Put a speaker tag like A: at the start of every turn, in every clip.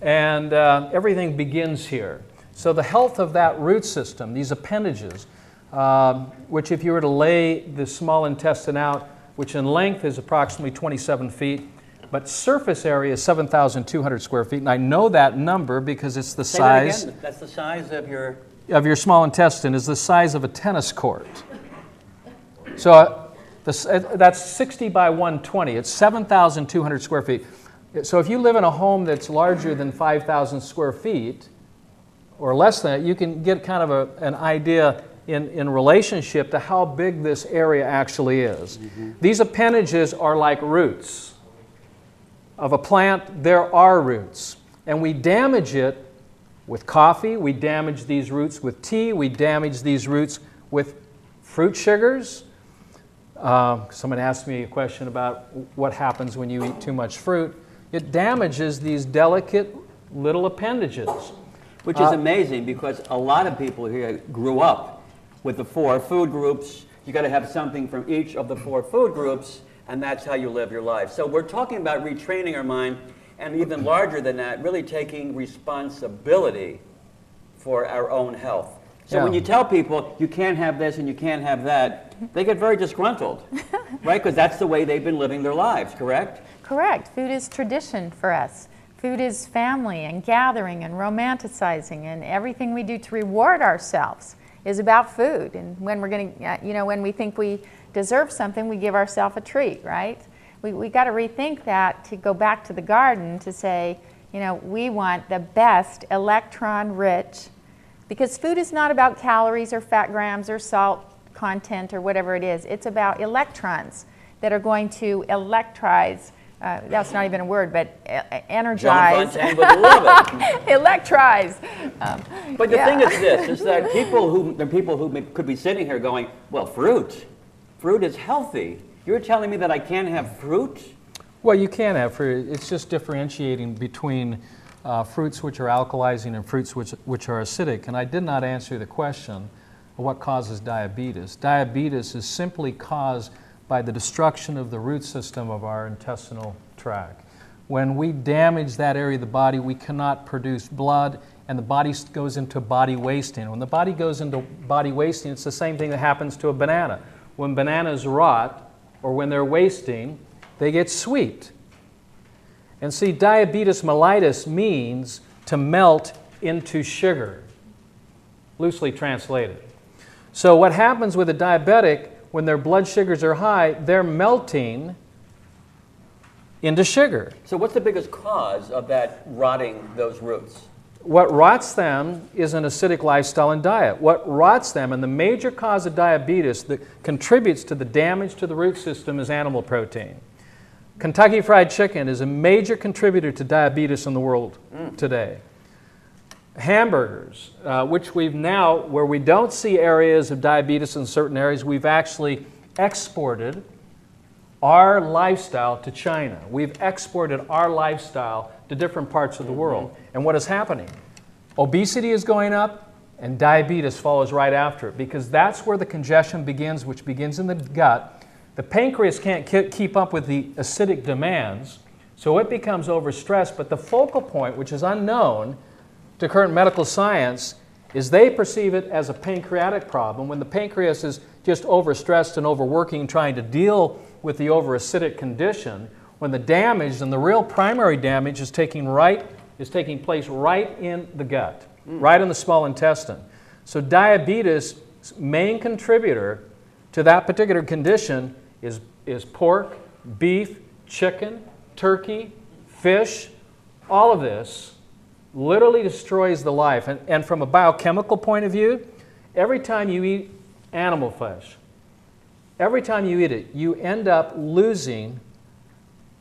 A: And everything begins here. So the health of that root system, these appendages, which if you were to lay the small intestine out, which in length is approximately 27 feet, but surface area is 7,200 square feet. And I know that number because it's the size.
B: Say that again. That's the size of your...
A: Of your small intestine is the size of a tennis court. So that's 60 by 120. It's 7,200 square feet. So if you live in a home that's larger than 5,000 square feet, or less than that, you can get kind of an idea in relationship to how big this area actually is. Mm-hmm. These appendages are like roots of a plant. There are roots. And we damage it with coffee, we damage these roots with tea, we damage these roots with fruit sugars. Someone asked me a question about what happens when you eat too much fruit. It damages these delicate little appendages.
B: Which is amazing because a lot of people here grew up with the 4 food groups. You got to have something from each of the 4 food groups, and that's how you live your life. So we're talking about retraining our mind, and even larger than that, really taking responsibility for our own health. So when you tell people you can't have this and you can't have that, they get very disgruntled, right? Because that's the way they've been living their lives, correct?
C: Correct. Food is tradition for us. Food is family and gathering and romanticizing, and everything we do to reward ourselves is about food. And when we're going to, when we think we deserve something, we give ourselves a treat, right? We got to rethink that, to go back to the garden, to say, we want the best electron-rich, because food is not about calories or fat grams or salt content or whatever it is. It's about electrons that are going to electrize. That's not even a word, but energize.
B: John Fontaine would love it.
C: Electrize.
B: But the thing is this, is that there are people who could be sitting here going, well, fruit is healthy. You're telling me that I can't have fruit?
A: Well, you can have fruit. It's just differentiating between fruits which are alkalizing and fruits which are acidic. And I did not answer the question of what causes diabetes. Diabetes is simply caused by the destruction of the root system of our intestinal tract. When we damage that area of the body, we cannot produce blood, and the body goes into body wasting. When the body goes into body wasting, it's the same thing that happens to a banana. When bananas rot, or when they're wasting, they get sweet. And see, diabetes mellitus means to melt into sugar, loosely translated. So what happens with a diabetic, when their blood sugars are high, they're melting into sugar.
B: So what's the biggest cause of that rotting those roots?
A: What rots them is an acidic lifestyle and diet. What rots them, and the major cause of diabetes that contributes to the damage to the root system, is animal protein. Kentucky Fried Chicken is a major contributor to diabetes in the world today. Hamburgers, which we've now, where we don't see areas of diabetes in certain areas, we've actually exported our lifestyle to China. We've exported our lifestyle to different parts of the world. And what is happening? Obesity is going up, and diabetes follows right after it, because that's where the congestion begins, which begins in the gut. The pancreas can't keep up with the acidic demands, so it becomes overstressed. But the focal point, which is unknown to current medical science, is they perceive it as a pancreatic problem when the pancreas is just overstressed and overworking, trying to deal with the overacidic condition, when the damage, and the real primary damage, is taking place right in the gut, right in the small intestine. So diabetes' main contributor to that particular condition is pork, beef, chicken, turkey, fish. All of this literally destroys the life. And from a biochemical point of view, every time you eat animal flesh, every time you eat it, you end up losing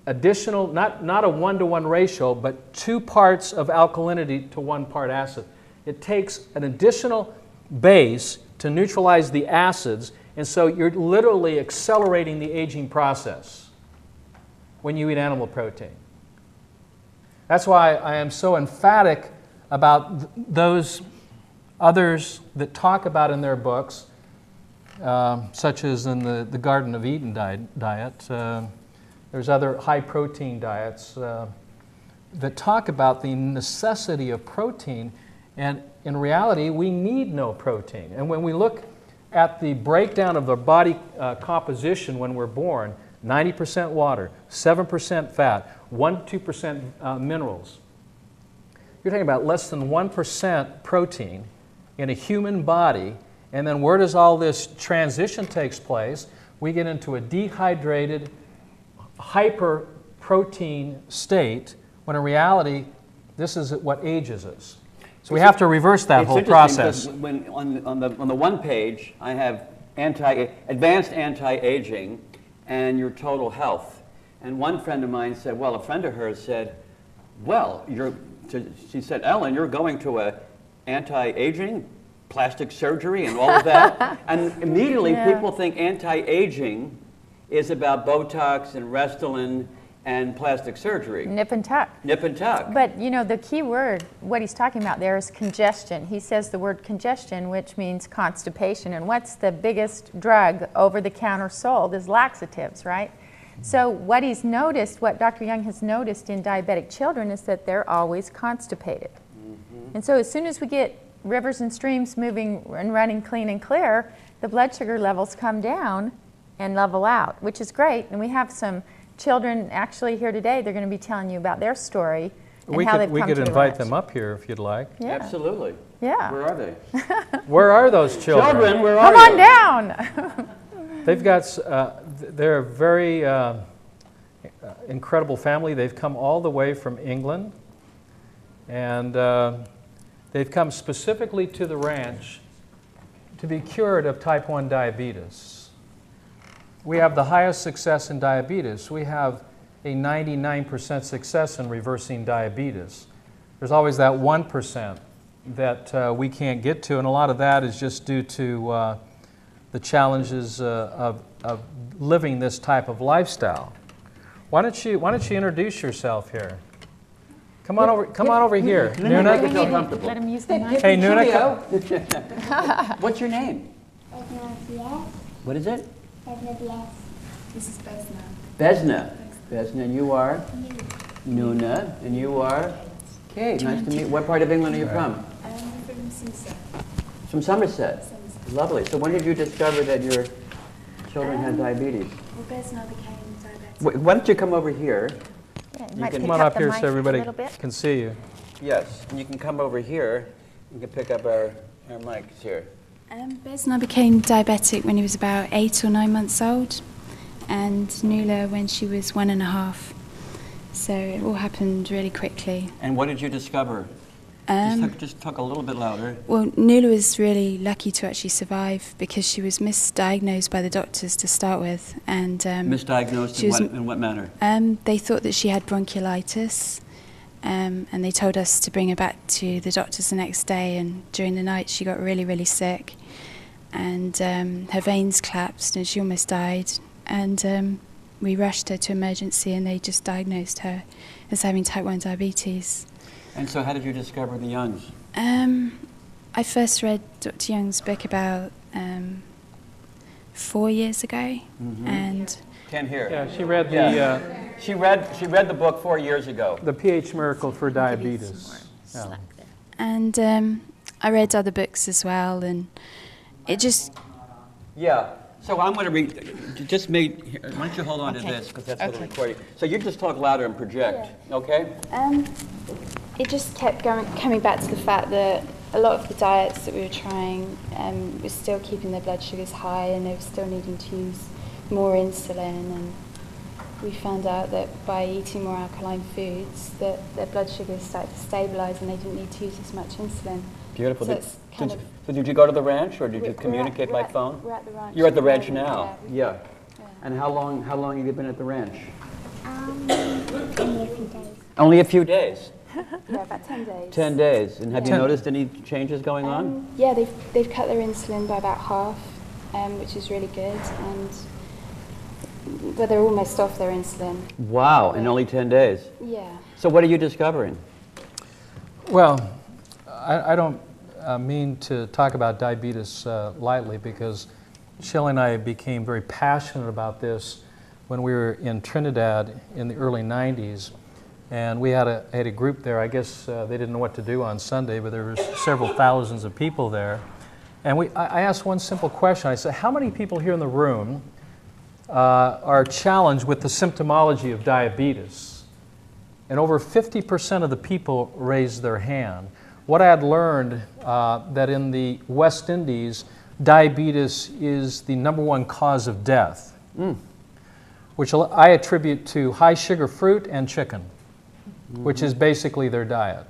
A: additional, not a 1-to-1 ratio, but 2 parts of alkalinity to 1 part acid. It takes an additional base to neutralize the acids, and so you're literally accelerating the aging process when you eat animal protein. That's why I am so emphatic about those others that talk about in their books, such as in the Garden of Eden diet. There's other high-protein diets. that talk about the necessity of protein, and in reality, we need no protein. And when we look at the breakdown of the body composition when we're born, 90% water, 7% fat, 1-2% minerals. You're talking about less than 1% protein in a human body, and then where does all this transition takes place? We get into a dehydrated, hyper-protein state, when in reality, this is what ages us. So we have to reverse that whole process.
B: When on the one page, I have advanced anti-aging and your total health. And one friend of mine said, well, a friend of hers said, well, she said, Ellen, you're going to a anti-aging, plastic surgery and all of that. And immediately people think anti-aging is about Botox and Restylane and plastic surgery.
C: Nip and tuck.
B: Nip and tuck.
C: But you know, the key word, what he's talking about there is congestion. He says the word congestion, which means constipation. And what's the biggest drug over the counter sold is laxatives, right? So what he's noticed, what Dr. Young has noticed in diabetic children is that they're always constipated. And so as soon as we get rivers and streams moving and running clean and clear, the blood sugar levels come down and level out, which is great. And we have some children actually here today. They're going to be telling you about their story and how they've come to the ranch.
A: We could invite them up here if you'd like.
B: Yeah. Absolutely.
C: Yeah.
B: Where are they?
A: Where are those children?
B: Children, where are you?
C: Come on down.
A: They've got, they're a very incredible family. They've come all the way from England, and they've come specifically to the ranch to be cured of type 1 diabetes. We have the highest success in diabetes. We have a 99% success in reversing diabetes. There's always that 1% that we can't get to, and a lot of that is just due to the challenges of living this type of lifestyle. Why don't you introduce yourself here? Come on over here. Nuna.
C: Let him use the mic.
A: Hey, Nuna.
B: What's your name? What is it?
D: This is Besna.
B: Besna. Besna, and you are? Nuna. And you are? Okay, nice to meet you. What part of England are you from?
D: I'm from Somerset.
B: From Somerset. Lovely. So when did you discover that your children had diabetes?
D: Well, Besna became diabetic.
B: Why don't you come over here?
C: Yeah,
B: You can
A: Come on up here
C: mic
A: so everybody
C: a little bit.
A: can see you.
B: Yes, and you can come over here. You can pick up our mics here.
D: Besna became diabetic when he was about 8 or 9 months old, and Nula when she was 1.5. So it all happened really quickly.
B: And what did you discover? Just talk a little bit louder.
D: Well, Nula was really lucky to actually survive because she was misdiagnosed by the doctors to start with. And
B: Misdiagnosed in what manner?
D: They thought that she had bronchiolitis, and they told us to bring her back to the doctors the next day, and during the night she got really, really sick. And her veins collapsed and she almost died. And we rushed her to emergency and they just diagnosed her as having type 1 diabetes.
B: And so how did you discover the Youngs?
D: I first read Dr. Young's book about 4 years ago, and
B: Can't hear.
A: Yeah, she read the
B: She read the book 4 years ago.
A: the pH Miracle for Diabetes. Yeah.
D: and I read other books as well, and it just
B: Yeah. So I'm going to read. Just made. Why don't you hold on to this because that's for the recording. So you just talk louder and project. Okay.
D: it just kept coming back to the fact that a lot of the diets that we were trying was still keeping their blood sugars high, and they were still needing to use more insulin. And we found out that by eating more alkaline foods, that their blood sugars started to stabilise, and they didn't need to use as much insulin.
B: Beautiful.
D: So it's kind of.
B: So did you go to the ranch, or did you communicate by phone?
D: We're at the ranch.
B: You're at the ranch now.
D: Yeah.
B: Yeah. And how long have you been at the ranch?
E: Only a few days.
B: Only a few days.
D: Yeah, about 10 days.
B: 10 days. And have you
D: Yeah.
B: noticed any changes going on?
D: Yeah, they've cut their insulin by about half, which is really good, and but they're almost off their insulin.
B: Wow, in only 10 days.
D: Yeah.
B: So what are you discovering?
A: Well, I don't mean to talk about diabetes lightly, because Shelley and I became very passionate about this when we were in Trinidad in the early 90s. And we had a group there. I guess they didn't know what to do on Sunday, but there were several thousands of people there. And I asked one simple question. I said, how many people here in the room are challenged with the symptomology of diabetes? And over 50% of the people raised their hand. What I had learned that in the West Indies, diabetes is the #1 cause of death, which I attribute to high sugar fruit and chicken, which is basically their diet.